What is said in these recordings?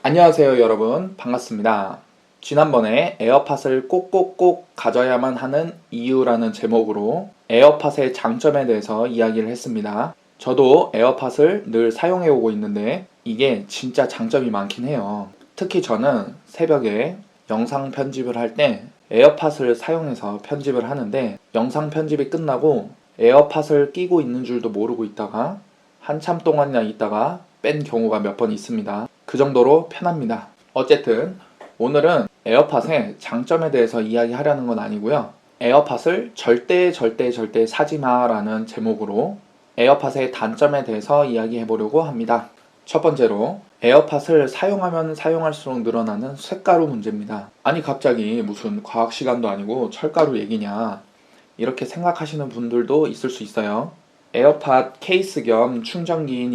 안녕하세요 여러분, 반갑습니다. 지난번에 에어팟을 꼭꼭꼭 가져야만 하는 이유라는 제목으로 에어팟의 장점에 대해서 이야기를 했습니다. 저도 에어팟을 늘 사용해 오고 있는데 이게 진짜 장점이 많긴 해요. 특히 저는 새벽에 영상 편집을 할 때 에어팟을 사용해서 편집을 하는데, 영상 편집이 끝나고 에어팟을 끼고 있는 줄도 모르고 있다가 한참 동안이나 있다가 뺀 경우가 몇 번 있습니다. 그 정도로 편합니다. 어쨌든 오늘은 에어팟의 장점에 대해서 이야기하려는 건 아니고요. 에어팟을 절대 사지마 라는 제목으로 에어팟의 단점에 대해서 이야기해 보려고 합니다. 첫 번째로, 에어팟을 사용하면 사용할수록 늘어나는 쇳가루 문제입니다. 아니 갑자기 무슨 과학 시간도 아니고 철가루 얘기냐, 이렇게 생각하시는 분들도 있을 수 있어요. 에어팟 케이스 겸 충전기인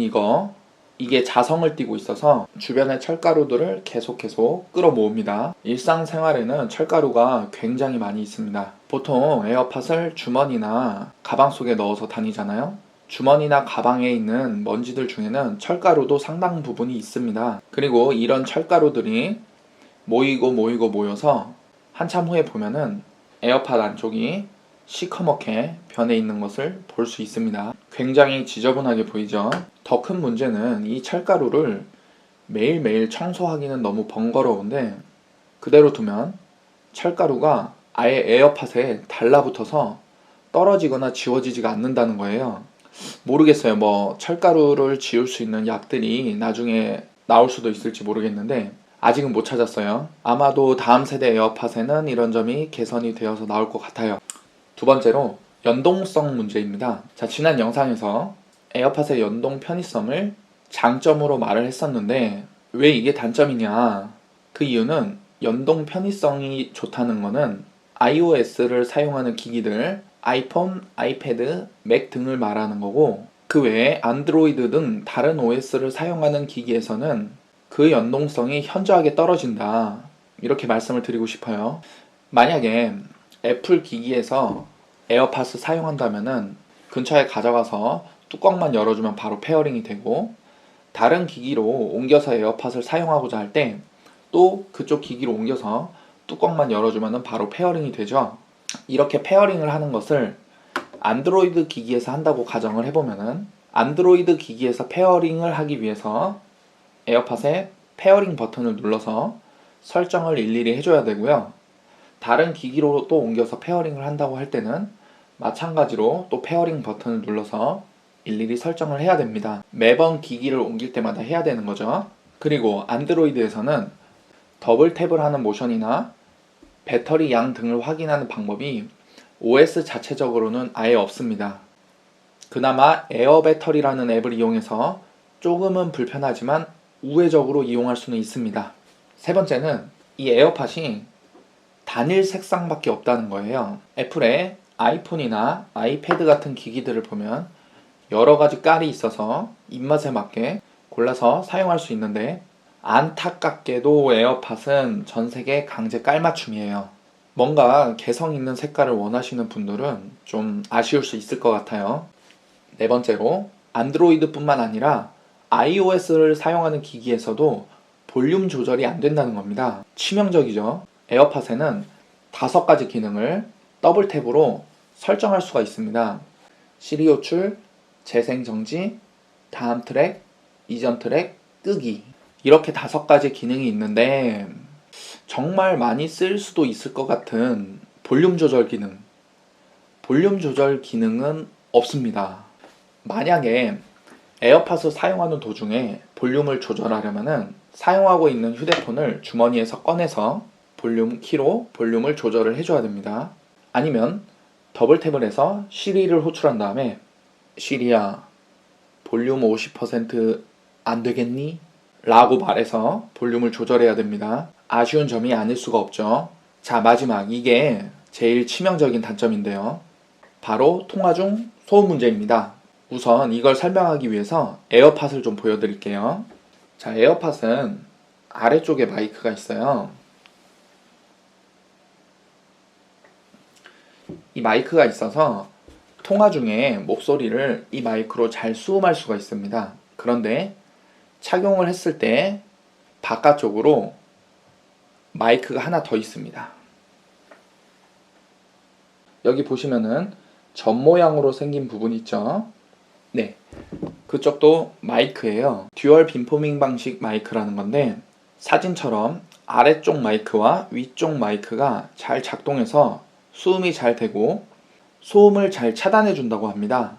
이게 자성을 띠고 있어서 주변의 철가루들을 계속 끌어모읍니다. 일상생활에는 철가루가 굉장히 많이 있습니다. 보통 에어팟을 주머니나 가방 속에 넣어서 다니잖아요. 주머니나 가방에 있는 먼지들 중에는 철가루도 상당 부분이 있습니다. 그리고 이런 철가루들이 모여서 한참 후에 보면은 에어팟 안쪽이 시커멓게 변해 있는 것을 볼 수 있습니다. 굉장히 지저분하게 보이죠? 더 큰 문제는 이 철가루를 매일매일 청소하기는 너무 번거로운데, 그대로 두면 철가루가 아예 에어팟에 달라붙어서 떨어지거나 지워지지가 않는다는 거예요. 모르겠어요. 철가루를 지울 수 있는 약들이 나중에 나올 수도 있을지 모르겠는데 아직은 못 찾았어요. 아마도 다음 세대 에어팟에는 이런 점이 개선이 되어서 나올 것 같아요. 두 번째로, 연동성 문제입니다. 지난 영상에서 에어팟의 연동 편의성을 장점으로 말을 했었는데 왜 이게 단점이냐? 그 이유는 연동 편의성이 좋다는 거는 iOS를 사용하는 기기들, 아이폰, 아이패드, 맥 등을 말하는 거고, 그 외에 안드로이드 등 다른 OS를 사용하는 기기에서는 그 연동성이 현저하게 떨어진다, 이렇게 말씀을 드리고 싶어요. 만약에 애플 기기에서 에어팟을 사용한다면은 근처에 가져가서 뚜껑만 열어주면 바로 페어링이 되고, 다른 기기로 옮겨서 에어팟을 사용하고자 할 때 또 그쪽 기기로 옮겨서 뚜껑만 열어주면 바로 페어링이 되죠. 이렇게 페어링을 하는 것을 안드로이드 기기에서 한다고 가정을 해보면은, 안드로이드 기기에서 페어링을 하기 위해서 에어팟에 페어링 버튼을 눌러서 설정을 일일이 해줘야 되고요. 다른 기기로 또 옮겨서 페어링을 한다고 할 때는 마찬가지로 또 페어링 버튼을 눌러서 일일이 설정을 해야 됩니다. 매번 기기를 옮길 때마다 해야 되는 거죠. 그리고 안드로이드에서는 더블 탭을 하는 모션이나 배터리 양 등을 확인하는 방법이 OS 자체적으로는 아예 없습니다. 그나마 에어배터리라는 앱을 이용해서 조금은 불편하지만 우회적으로 이용할 수는 있습니다. 세 번째는, 이 에어팟이 단일 색상밖에 없다는 거예요. 애플의 아이폰이나 아이패드 같은 기기들을 보면 여러 가지 깔이 있어서 입맛에 맞게 골라서 사용할 수 있는데, 안타깝게도 에어팟은 전 세계 강제 깔맞춤이에요. 뭔가 개성 있는 색깔을 원하시는 분들은 좀 아쉬울 수 있을 것 같아요. 네 번째로, 안드로이드뿐만 아니라 iOS를 사용하는 기기에서도 볼륨 조절이 안 된다는 겁니다. 치명적이죠. 에어팟에는 5가지 기능을 더블 탭으로 설정할 수가 있습니다. 시리 호출, 재생 정지, 다음 트랙, 이전 트랙, 끄기, 이렇게 5가지 기능이 있는데 정말 많이 쓸 수도 있을 것 같은 볼륨 조절 기능은 없습니다. 만약에 에어팟을 사용하는 도중에 볼륨을 조절하려면 사용하고 있는 휴대폰을 주머니에서 꺼내서 볼륨 키로 볼륨을 조절을 해줘야 됩니다. 아니면 더블 탭을 해서 시리를 호출한 다음에 시리야, 볼륨 50% 안 되겠니? 라고 말해서 볼륨을 조절해야 됩니다. 아쉬운 점이 아닐 수가 없죠. 마지막, 이게 제일 치명적인 단점인데요. 바로 통화 중 소음 문제입니다. 우선 이걸 설명하기 위해서 에어팟을 좀 보여드릴게요. 에어팟은 아래쪽에 마이크가 있어요. 이 마이크가 있어서 통화 중에 목소리를 이 마이크로 잘 수음할 수가 있습니다. 그런데 착용을 했을 때 바깥쪽으로 마이크가 하나 더 있습니다. 여기 보시면은 점 모양으로 생긴 부분 있죠? 네, 그쪽도 마이크예요. 듀얼 빔포밍 방식 마이크라는 건데 사진처럼 아래쪽 마이크와 위쪽 마이크가 잘 작동해서 수음이 잘 되고 소음을 잘 차단해 준다고 합니다.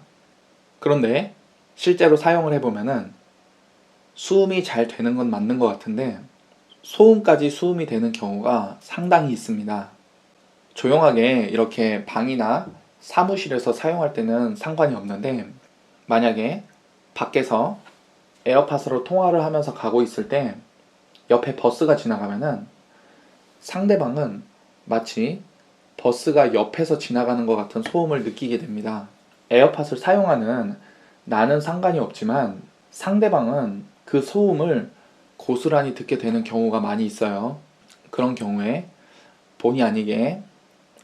그런데 실제로 사용을 해보면은 수음이 잘 되는 건 맞는 것 같은데 소음까지 수음이 되는 경우가 상당히 있습니다. 조용하게 이렇게 방이나 사무실에서 사용할 때는 상관이 없는데 만약에 밖에서 에어팟으로 통화를 하면서 가고 있을 때 옆에 버스가 지나가면은 상대방은 마치 버스가 옆에서 지나가는 것 같은 소음을 느끼게 됩니다. 에어팟을 사용하는 나는 상관이 없지만 상대방은 그 소음을 고스란히 듣게 되는 경우가 많이 있어요. 그런 경우에 본의 아니게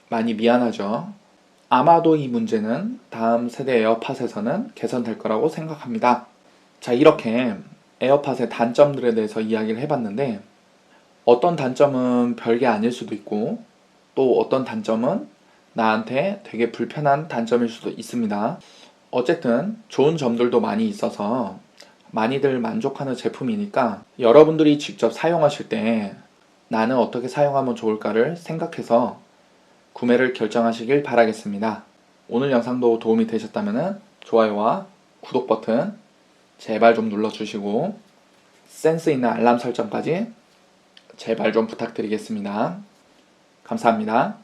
많이 미안하죠. 아마도 이 문제는 다음 세대 에어팟에서는 개선될 거라고 생각합니다. 자, 이렇게 에어팟의 단점들에 대해서 이야기를 해봤는데 어떤 단점은 별게 아닐 수도 있고 또 어떤 단점은 나한테 되게 불편한 단점일 수도 있습니다. 어쨌든 좋은 점들도 많이 있어서 많이들 만족하는 제품이니까 여러분들이 직접 사용하실 때 나는 어떻게 사용하면 좋을까를 생각해서 구매를 결정하시길 바라겠습니다. 오늘 영상도 도움이 되셨다면 좋아요와 구독 버튼 제발 좀 눌러주시고 센스 있는 알람 설정까지 제발 좀 부탁드리겠습니다. 감사합니다.